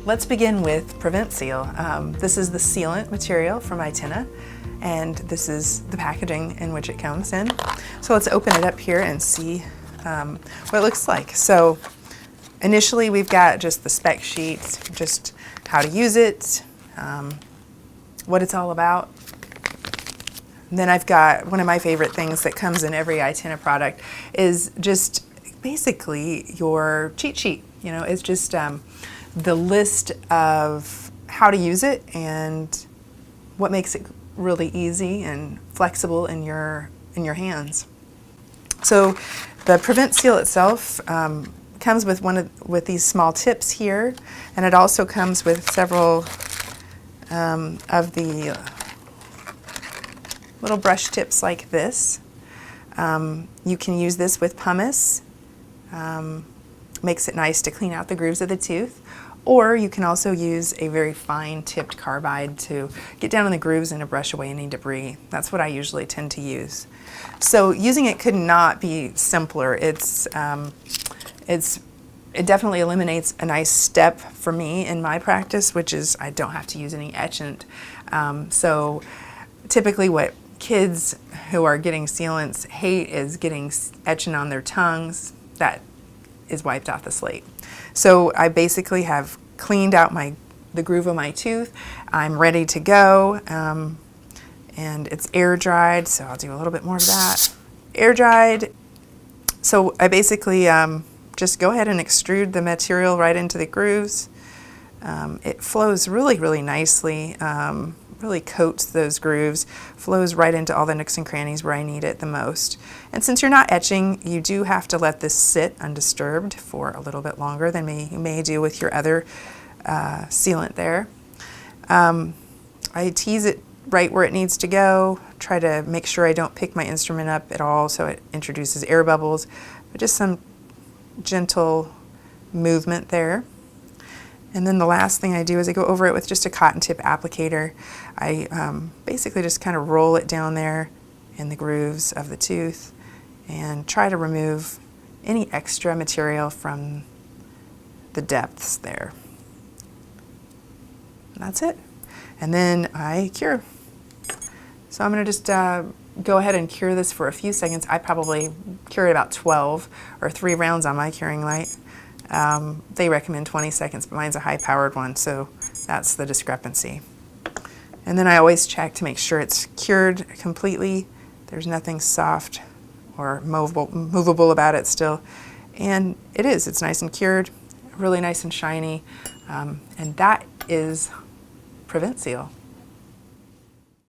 Let's begin with PreventSeal. This is the sealant material from iTenna, and this is the packaging in which it comes in. So let's open it up here and see what it looks like. So initially we've got just the spec sheet, just how to use it, what it's all about. And then I've got one of my favorite things that comes in every iTenna product is just basically your cheat sheet. You know, it's just the list of how to use it and what makes it really easy and flexible in your hands. So the PreventSeal itself comes with these small tips here, and it also comes with several of the little brush tips like this. You can use this with pumice. Makes it nice to clean out the grooves of the tooth. Or you can also use a very fine tipped carbide to get down in the grooves and to brush away any debris. That's what I usually tend to use. So using it could not be simpler. It definitely eliminates a nice step for me in my practice, which is I don't have to use any etchant. So typically what kids who are getting sealants hate is getting etchant on their tongues. That is wiped off the slate. So I basically have cleaned out the groove of my tooth. I'm ready to go, and it's air dried, so I'll do a little bit more of that. Air dried, so I basically just go ahead and extrude the material right into the grooves. It flows really, really nicely, really coats those grooves, flows right into all the nooks and crannies where I need it the most. And since you're not etching, you do have to let this sit undisturbed for a little bit longer than you may do with your other sealant there. I tease it right where it needs to go, try to make sure I don't pick my instrument up at all so it introduces air bubbles, but just some gentle movement there. And then the last thing I do is I go over it with just a cotton tip applicator. I basically just kind of roll it down there in the grooves of the tooth and try to remove any extra material from the depths there. And that's it. And then I cure. So I'm going to just go ahead and cure this for a few seconds. I probably cure it about 12 or 3 rounds on my curing light. They recommend 20 seconds, but mine's a high-powered one, so that's the discrepancy. And then I always check to make sure it's cured completely. There's nothing soft or movable about it still. And it is. It's nice and cured, really nice and shiny. And that is PreventSeal.